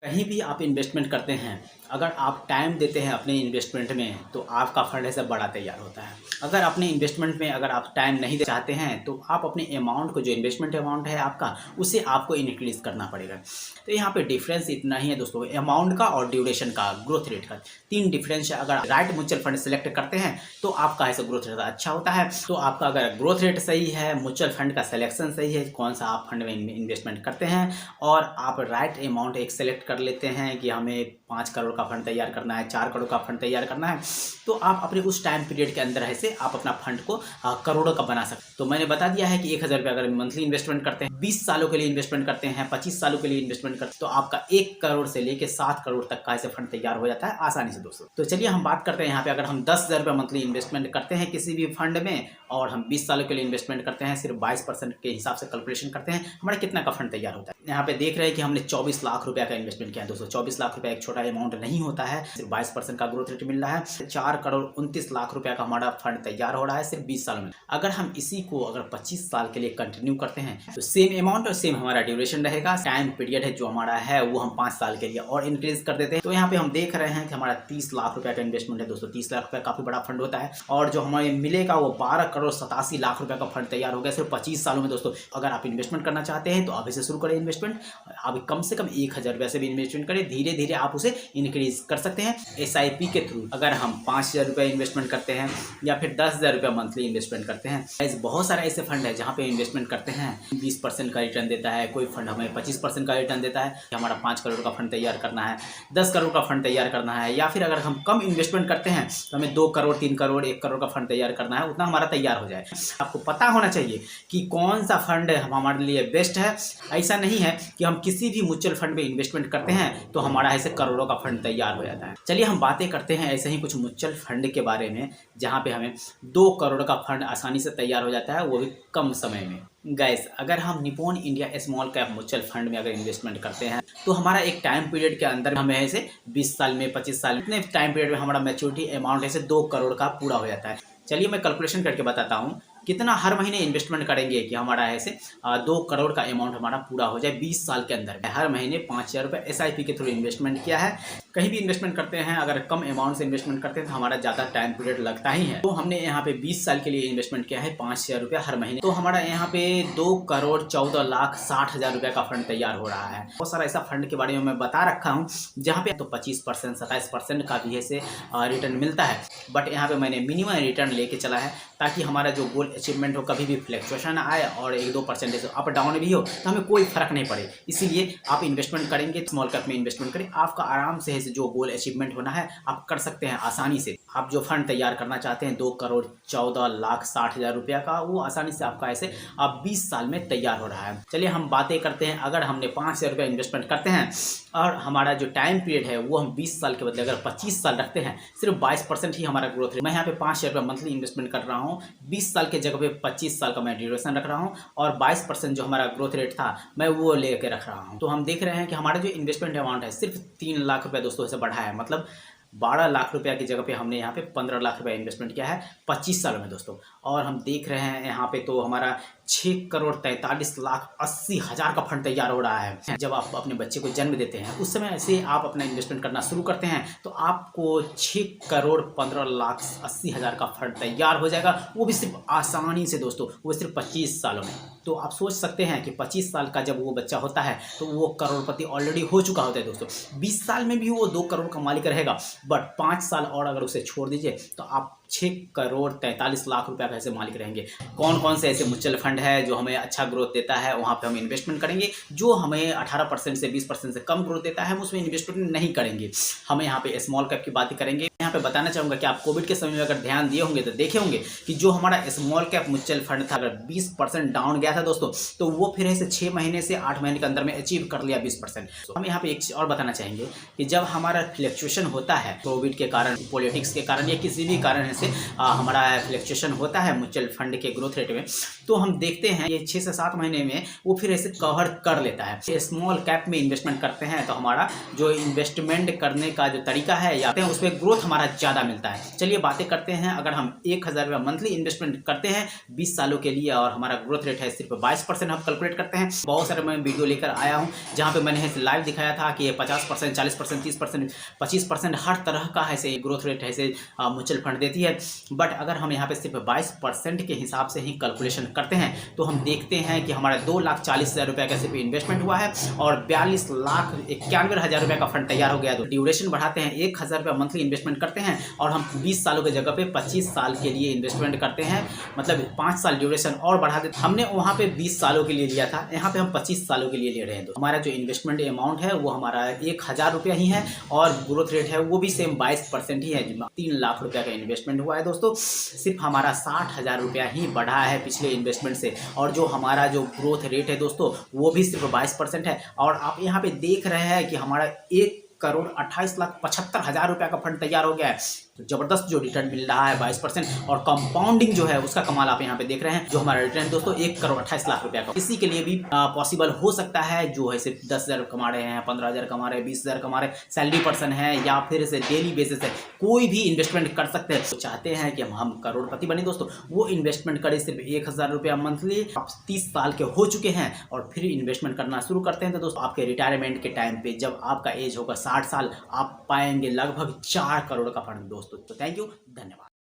कहीं भी आप इन्वेस्टमेंट करते हैं, अगर आप टाइम देते हैं अपने इन्वेस्टमेंट में तो आपका फंड ऐसा बड़ा तैयार होता है। अगर अपने इन्वेस्टमेंट में अगर आप टाइम नहीं देना चाहते हैं तो आप अपने अमाउंट को, जो इन्वेस्टमेंट अमाउंट है आपका, उसे आपको इंक्रीज करना पड़ेगा। तो यहाँ पे डिफरेंस इतना ही है दोस्तों, अमाउंट का और ड्यूरेशन का, ग्रोथ रेट का। तीन डिफरेंस है। अगर राइट म्यूचुअल फंड सेलेक्ट करते हैं तो आपका ऐसा ग्रोथ रेट अच्छा होता है। तो आपका अगर ग्रोथ रेट सही है, म्यूचुअल फंड का सिलेक्शन सही है, कौन सा आप फंड में इन्वेस्टमेंट करते हैं, और आप राइट अमाउंट एक सेलेक्ट कर लेते हैं कि हमें 5 करोड़ का फंड तैयार करना है, 4 करोड़ का फंड तैयार करना है, तो आप अपने उस टाइम पीरियड के अंदर ऐसे आप अपना फंड को करोड़ों का बना सकते हैं। तो मैंने बता दिया है कि 1000 रुपये अगर मंथली इन्वेस्टमेंट करते हैं, 20 सालों के लिए इन्वेस्टमेंट करते हैं, 25 सालों के लिए इन्वेस्टमेंट करते हैं, तो आपका 1 करोड़ से लेकर 7 करोड़ तक का ऐसे फंड तैयार हो जाता है आसानी से दोस्तों। तो चलिए हम बात करते हैं यहाँ पे, अगर हम 10,000 रुपये मंथली इन्वेस्टमेंट करते हैं किसी भी फंड में और हम 20 सालों के लिए इन्वेस्टमेंट करते हैं, सिर्फ 22% के हिसाब से कैलकुलेशन करते हैं, हमारा कितना का फंड तैयार होता है। यहाँ पे देख रहे हैं कि हमने 24 लाख रुपया का इन्वेस्टमेंट किया है दोस्तों। 24 लाख रुपया एक छोटा अमाउंट नहीं होता है, सिर्फ 22% का ग्रोथ रेट मिल रहा है। 4 करोड़ 29 लाख रुपया का हमारा फंड तैयार हो रहा है सिर्फ 20 सालों में। अगर हम इसी को अगर 25 साल के लिए कंटिन्यू करते हैं तो सेम अमाउंट और सेम हमारा ड्यूरेशन रहेगा। टाइम पीरियड है जो हमारा है वो हम 5 साल के लिए और इंक्रीज कर देते हैं। तो यहाँ पे हम देख रहे हैं कि हमारा 30 लाख रुपया का इन्वेस्टमेंट है दोस्तों। 30 लाख रुपया काफी बड़ा फंड होता है, और जो हमें मिलेगा वो 12 करोड़ 87 लाख रुपया का फंड तैयार हो गया सिर्फ 25 सालों में दोस्तों। अगर आप इन्वेस्टमेंट करना चाहते हैं तो अभी से शुरू करें इन्वेस्टमेंट। आप कम से कम 1000 रुपये से भी इन्वेस्टमेंट करें, धीरे धीरे आप उसे इंक्रीज कर सकते हैं SIP के थ्रू। अगर हम 5000 रुपये इन्वेस्टमेंट करते हैं या फिर 10,000 रुपये मंथली इन्वेस्टमेंट करते हैं, बहुत सारे ऐसे फंड है जहाँ पे इन्वेस्टमेंट करते हैं 20% का रिटर्न देता है, कोई फंड हमें 25% का रिटर्न देता है। हमारा 5 करोड़ का फंड तैयार करना है, 10 करोड़ का फंड तैयार करना है, या फिर अगर हम कम इन्वेस्टमेंट करते हैं तो हमें 2 करोड़ 3 करोड़ 1 करोड़ का फंड तैयार करना है, उतना हमारा तैयार हो जाए। आपको पता होना चाहिए कि कौन सा फंड हमारे लिए बेस्ट है। ऐसा नहीं है कि हम किसी भी म्यूचुअल फंड में इन्वेस्टमेंट करते हैं तो हमारा ऐसे करोड़ों का फंड तैयार हो जाता है। चलिए हम बातें करते हैं ऐसे ही कुछ म्यूचुअल फंड के बारे में जहाँ पे हमें 2 करोड़ का फंड आसानी से तैयार हो जाता है, वो भी कम समय में। गाइस, अगर हम Nippon India small cap mutual fund में अगर इन्वेस्टमेंट करते हैं तो हमारा एक टाइम पीरियड के अंदर हमें ऐसे 20 साल में, 25 साल में, इतने टाइम पीरियड में हमारा मैच्योरिटी अमाउंट ऐसे 2 करोड़ का पूरा हो जाता है। चलिए मैं कैलकुलेशन करके बताता हूँ कितना हर महीने इन्वेस्टमेंट करेंगे कि हमारा ऐसे 2 करोड़ का अमाउंट हमारा पूरा हो जाए 20 साल के अंदर। हर महीने 5000 रुपये SIP के थ्रू इन्वेस्टमेंट किया है। कहीं भी इन्वेस्टमेंट करते हैं, अगर कम अमाउंट से इन्वेस्टमेंट करते हैं तो हमारा ज़्यादा टाइम पीरियड लगता ही है। तो हमने यहाँ पे 20 साल के लिए इन्वेस्टमेंट किया है 5000 रुपये हर महीने, तो हमारा यहाँ पे 2 करोड़ 14 लाख 60 हजार रुपये का फंड तैयार हो रहा है। बहुत सारा ऐसा फंड के बारे में मैं बता रखा हूँ जहाँ पे तो 25% 27% का भी ऐसे रिटर्न मिलता है, बट यहाँ पे मैंने मिनिमम रिटर्न लेके चला है ताकि हमारा जो गोल अचीवमेंट हो, कभी भी फ्लक्चुएशन आए और 1-2% अप डाउन भी हो तो हमें कोई फर्क नहीं पड़े। इसीलिए आप इन्वेस्टमेंट करेंगे, स्मॉल कैप में इन्वेस्टमेंट करें, आपका आराम से जो गोल अचीवमेंट होना है आप कर सकते हैं आसानी से। आप जो फंड तैयार करना चाहते हैं 2 करोड़ 14 लाख 60 हजार रुपया का, वो आसानी से आपका ऐसे आप 20 साल में तैयार हो रहा है। चलिए हम बातें करते हैं, अगर हमने 5000 रुपया इन्वेस्टमेंट करते हैं और हमारा जो टाइम पीरियड है वो हम 20 साल के बदले अगर 25 साल रखते हैं, सिर्फ 22% ही हमारा ग्रोथ रेट। मैं यहाँ पे 5000 रुपया मंथली इन्वेस्टमेंट कर रहा हूँ, 20 साल के जगह पे 25 साल का मैं ड्यूरेशन रख रहा हूँ, और 22% जो हमारा ग्रोथ रेट था मैं वो लेके रख रहा हूँ। तो हम देख रहे हैं कि हमारा जो इन्वेस्टमेंट अमाउंट है सिर्फ 3 लाख रुपया दोस्तों से बढ़ा है। मतलब 12 लाख रुपया की जगह पे हमने यहाँ पे 15 लाख रुपया इन्वेस्टमेंट किया है 25 सालों में दोस्तों। और हम देख रहे हैं यहाँ पे तो हमारा 6 करोड़ 43 लाख 80 हजार का फंड तैयार हो रहा है। जब आप अपने बच्चे को जन्म देते हैं उस समय से आप अपना इन्वेस्टमेंट करना शुरू करते हैं तो आपको 6 करोड़ 15 लाख 80 हजार का फंड तैयार हो जाएगा, वो भी सिर्फ आसानी से दोस्तों, वो सिर्फ 25 सालों में। तो आप सोच सकते हैं कि 25 साल का जब वो बच्चा होता है तो वो करोड़पति ऑलरेडी हो चुका होता है दोस्तों। 20 साल में भी वो 2 करोड़ का मालिक रहेगा, बट 5 साल और अगर उसे छोड़ दीजिए तो आप 6 करोड़ 43 लाख रुपया का ऐसे मालिक रहेंगे। कौन कौन से ऐसे म्यूचुअल फंड है जो हमें अच्छा ग्रोथ देता है, वहाँ पे हम इन्वेस्टमेंट करेंगे। जो हमें 18% से 20% से कम ग्रोथ देता है हम उसमें इन्वेस्टमेंट नहीं करेंगे। हमें यहाँ पे स्मॉल कैप की बात करेंगे। यहाँ पे बताना चाहूँगा कि आप कोविड के समय में अगर ध्यान दिए होंगे तो देखे होंगे कि जो हमारा स्मॉल कैप म्यूचुअल फंड था, अगर 20% डाउन गया था दोस्तों, तो वो फिर ऐसे 6 महीने से 8 महीने के अंदर में अचीव कर लिया 20%। तो हम यहाँ पे एक चीज और बताना चाहेंगे कि जब हमारा फ्लक्चुएशन होता है कोविड के कारण, पॉलिटिक्स के कारण या किसी भी कारण से हमारा फ्लक्चुएशन होता है म्यूचुअल फंड के ग्रोथ रेट में, तो हम देखते हैं ये 6 से 7 महीने में वो फिर ऐसे कवर कर लेता है। स्मॉल कैप में इन्वेस्टमेंट करते हैं तो हमारा जो इन्वेस्टमेंट करने का जो तरीका है या उसमें ग्रोथ हमारा ज़्यादा मिलता है। चलिए बातें करते हैं। अगर हम 1000 रुपये मंथली इन्वेस्टमेंट करते हैं 20 सालों के लिए और हमारा ग्रोथ रेट है सिर्फ 22%, हम कैलकुलेट करते हैं। बहुत सारे मैं वीडियो लेकर आया हूँ जहाँ पे मैंने लाइव दिखाया था कि ये 50%, 40%, 30%, 25% हर तरह का ऐसे ग्रोथ रेट ऐसे म्यूचुअल फंड देती है। बट अगर हम यहाँ पे सिर्फ 22% के हिसाब से ही कैलकुलेशन करते हैं तो हम देखते हैं कि हमारा 2,40,000 रुपये का सिर्फ इन्वेस्टमेंट हुआ है और 42,91,000 रुपये का फंड तैयार हो गया। तो ड्यूरेशन बढ़ाते हैं, 1,000 रुपये मंथली इन्वेस्टमेंट करते हैं और हम 20 सालों की जगह पे 25 साल के लिए इन्वेस्टमेंट करते हैं, मतलब 5 साल ड्यूरेशन और बढ़ा देते। हमने वहाँ पे 20 सालों के लिए लिया था, यहाँ पे हम 25 सालों के लिए ले रहे हैं। तो हमारा जो इन्वेस्टमेंट अमाउंट है वो हमारा 1,000 रुपया ही है और ग्रोथ रेट है वो भी सेम 22% ही है। 3 लाख रुपया का इन्वेस्टमेंट हुआ है दोस्तों, सिर्फ हमारा 60,000 रुपया ही बढ़ा है पिछले इन्वेस्टमेंट से। और जो हमारा जो ग्रोथ रेट है दोस्तों वो भी सिर्फ 22% है। और आप यहाँ पे देख रहे हैं कि हमारा 1,28,75,000 रुपया का फंड तैयार हो गया है। तो जबरदस्त जो रिटर्न मिल रहा है 22% और कंपाउंडिंग जो है उसका कमाल आप यहाँ पे देख रहे हैं। जो हमारा रिटर्न दोस्तों 1,28,00,000 रुपया का किसी के लिए भी पॉसिबल हो सकता है जो है सिर्फ 10,000 कमा रहे हैं, 15,000 कमा रहे हैं, 20,000 कमा रहे हैं, सैलरी पर्सन है या फिर से डेली बेसिस है, कोई भी इन्वेस्टमेंट कर सकते हैं। तो चाहते हैं कि हम करोड़पति बने दोस्तों, वो इन्वेस्टमेंट करें सिर्फ 1,000 रुपया मंथली। आप 30 साल के हो चुके हैं और फिर इन्वेस्टमेंट करना शुरू करते हैं तो दोस्तों आपके रिटायरमेंट के टाइम पे जब आपका एज होगा 60 साल आप पाएंगे लगभग 4 करोड़ का फंड दोस्तों। तो थैंक यू, धन्यवाद।